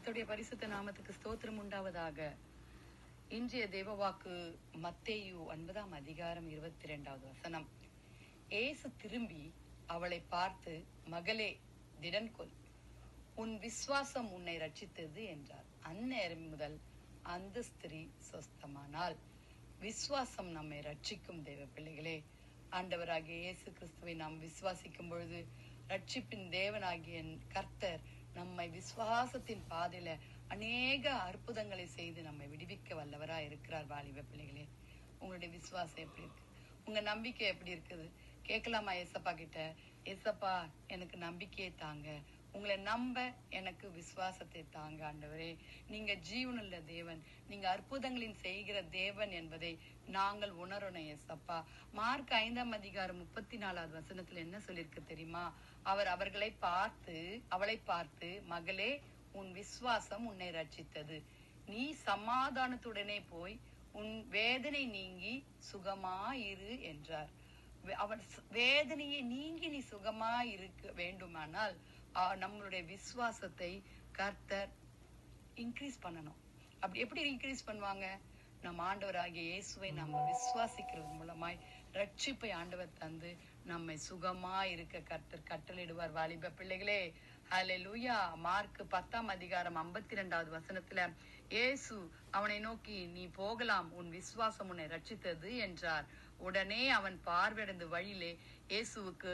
கர்த்தருடைய பரிசுத்த நாமத்துக்கு ஸ்தோத்திரம் உண்டாவதாக. இன்றைய தேவவாக்கு மத்தேயு 9ஆம் அதிகாரம் 22வது வசனம். இயேசு திரும்பி அவளை பார்த்து, மகளே, திடன் கொள், உன் விசுவாசம் உன்னை ரட்சித்தது என்றார். அந்நேரம் முதல் அந்த ஸ்திரீ சொஸ்தமானாள். விசுவாசம் நம்மை ரட்சிக்கும் தேவ பிள்ளைகளே. ஆண்டவராகிய இயேசு கிறிஸ்துவை நாம் விசுவாசிக்கும் பொழுது ரட்சிப்பின் தேவனாகிய கர்த்தர் நம்மை விசுவாசத்தின் பாதையில அநேக அற்புதங்களை செய்து நம்மை விடுவிக்க வல்லவரா இருக்கிறார். வாலிப பிள்ளைகளே, உங்களுடைய விசுவாசம் எப்படி இருக்கு? உங்க நம்பிக்கை எப்படி இருக்குது? கேட்கலாமா ஏசப்பா கிட்ட? ஏசப்பா, எனக்கு நம்பிக்கையை தாங்க, உங்களை நம்ப எனக்கு விசுவாசத்தை தாங்க ஆண்டவரே. நீங்க ஜீவனுள்ள தேவன், நீங்க அற்புதங்களின் செய்கிற தேவன் என்பதை நாங்கள் உணரணும் ஏசப்பா. மார்க் 5ஆம் அதிகாரம் 34வது வசனத்துல என்ன சொல்லிருக்கு தெரியுமா? அவர் அவளை பார்த்து, மகளே, உன் விசுவாசம் உன்னை ரட்சித்தது, நீ சமாதானத்துடனே போய் உன் வேதனை நீங்கி சுகமாயிரு என்றார். அவர் வேதனையை நீங்கி நீ சுகமா இருக்க வேண்டுமானால் நம்மளுடைய விசுவாசத்தை கர்த்தர் இன்க்ரீஸ் பண்ணணும். அப்படி எப்படி இன்க்ரீஸ் பண்ணுவாங்க? நம் ஆண்டவராகிய இயேசுவை நம்ம விசுவாசிக்கிறது மூலமாய் ரட்சிப்பை ஆண்டவர் தந்து நம்மை சுகமா இருக்க கர்த்தர் கட்டளையிடுவார். வாலிப பிள்ளைகளே, ஹல்லேலூயா. மார்க் 10ஆம் அதிகாரம் 52வது வசனத்துல இயேசு அவனை நோக்கி, நீ போகலாம், உன் விசுவாசம் உன்னை ரட்சித்தது என்றார். உடனே அவன் பார்வையடைந்து வழியிலே இயேசுவுக்கு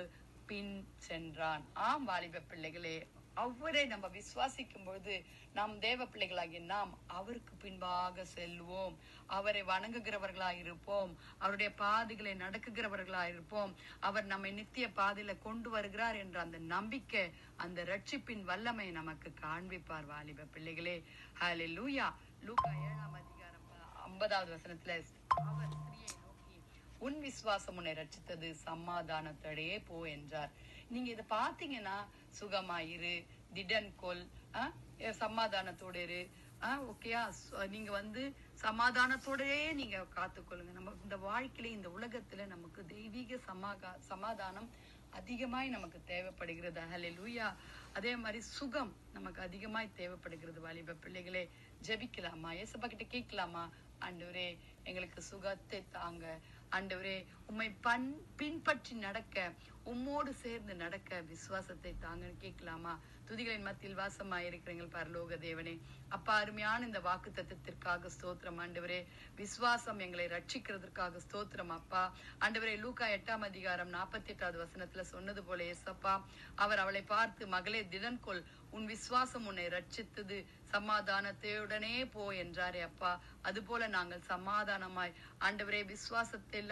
பின் சென்றான். ஆம் வாலிப பிள்ளைகளே, அவரை நம்ம விசுவாசிக்கும் பொழுது நாம் தேவ பிள்ளைகளாகி நாம் அவருக்கு பின்பாக செல்வோம். அவரை வணங்குகிறவர்களாய் இருப்போம். அவருடைய பாதைகளை நடக்குகிறவர்களாய் இருப்போம். அவர் நம்மை நித்திய பாதையில கொண்டு வருகிறார் என்ற அந்த நம்பிக்கை, அந்த ரட்சிப்பின் வல்லமை நமக்கு காண்பிப்பார். வாலிப பிள்ளைகளே, ஹல்லேலூயா. லூக்கா 7ஆம் அதிகாரம் 50வது வசனத்துல அவர் ஸ்திரீயை நோக்கி, உன் விசுவாசம் உன்னை ரட்சித்தது, சமாதானத்தோடே போ என்றார். நீங்க இதை பாத்தீங்கன்னா, சுகமாயிரு, திடன் கொள், சமாதானத்தோட இரு, ஓகேயா? நீங்க சமாதானத்தோடயே நீங்க காத்துக்கொள்ளுங்க. நம்ம இந்த வாழ்க்கையில, இந்த உலகத்துல நமக்கு தெய்வீக சமாதானம் அதிகமாய் நமக்கு தேவைப்படுகிறது. ஹல்லேலூயா. அதே மாதிரி சுகம் நமக்கு அதிகமாய் தேவைப்படுகிறது. வாலிப பிள்ளைகளே, ஜெபிக்கலாமா? ஏசப்பா கிட்ட கேட்கலாமா? ஆண்டவரே, எங்களுக்கு சுகத்தை தாங்க. ஆண்டவரே, உம்மை பின்பற்றி நடக்க, உம்மோடு சேர்ந்து நடக்க விசுவாசத்தை தாங்கன்னு கேட்கலாமா? துதிகளின் மத்தியில் வாசமாயிருக்கிறீங்க பரலோக தேவனே, அப்பா, அருமையான இந்த வாக்கு தத்துவத்திற்காக ஸ்தோத்திரம் ஆண்டவரே. விசுவாசம் எங்களை ரட்சிக்கிறதுக்காக ஸ்தோத்திரம் அப்பா. ஆண்டவரே, லூக்கா 8ஆம் அதிகாரம் 48வது வசனத்துல சொன்னது போல ஏசப்பா, அவர் அவளை பார்த்து, மகளே, திடன் கொள், உன் விசுவாசம் உன்னை ரட்சித்தது, சமாதானத்துடனே போ என்றாரே அப்பா. அது போல நாங்கள் சமாதானமாய் ஆண்டவரே விசுவாசத்தில்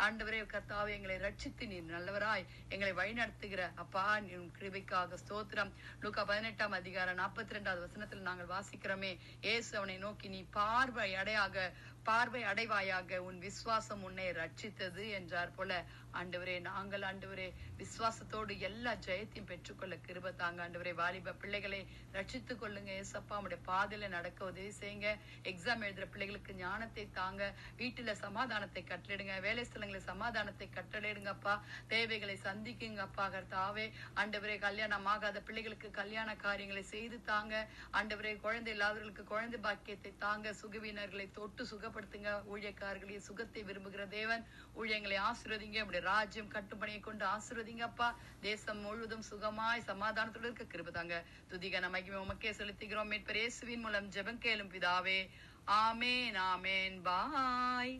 ஆண்டவரே கர்த்தாவே, எங்களை ரட்சித்து நீர் நல்லவராய் எங்களை வழிநடத்துகிற அப்பா, உன் கிருபைக்காக ஸ்தோத்திரம். லூக்கா 18ஆம் அதிகாரம் 42வது வசனத்தில் நாங்கள் வாசிக்கிறோமே, இயேசு அவனை நோக்கி, நீ பார்வை அடைவாயாக, உன் விசுவாசம் உன்னை ரட்சித்தது என்றார் போல ஆண்டவரே, நாங்கள் ஆண்டவரே விசுவாசத்தோடு எல்லா ஜெயத்தையும் பெற்றுக்கொள்ள கிருபை தாங்க ஆண்டவரே. வாலிப பிள்ளைகளை ரட்சித்துக் கொள்ளுங்க ஏசப்பா. உடைய பாதையில நடக்க உதவி செய்யுங்க. எக்ஸாம் எழுதுற பிள்ளைகளுக்கு ஞானத்தை தாங்க. வீட்டுல சமாதானத்தை கட்டளையிடுங்க. வேலை ஸ்தலங்களில் சமாதானத்தை கட்டளையிடுங்கப்பா. தேவைகளை சந்திக்குங்கப்பா கர்த்தாவே. ஆண்டவரே, கல்யாணம் ஆகாத பிள்ளைகளுக்கு கல்யாண காரியங்களை செய்து தாங்க ஆண்டவரே. குழந்தை இல்லாதவர்களுக்கு குழந்தை பாக்கியத்தை தாங்க. சுகவீனர்களை தொட்டு சுகப்படுத்துங்க. ஊழியக்காரர்களை சுகத்தை விரும்புகிற தேவன், ஊழியங்களை ஆசீர்வதிங்க. உடைய ராஜ்யம் கட்டுப்பணியை கொண்டு ஆசீர்வதிங்கப்பா. தேசம் முழுவதும் சுகமாய் சமாதானத்தோடு இருக்க கிருபை தாங்க. துதிகன மகிமை உமக்கே செலுத்துகிறோம். மீட்பர் இயேசுவின் மூலம் ஜெபம் கேளும் பிதாவே. ஆமேன், ஆமேன். பாய்.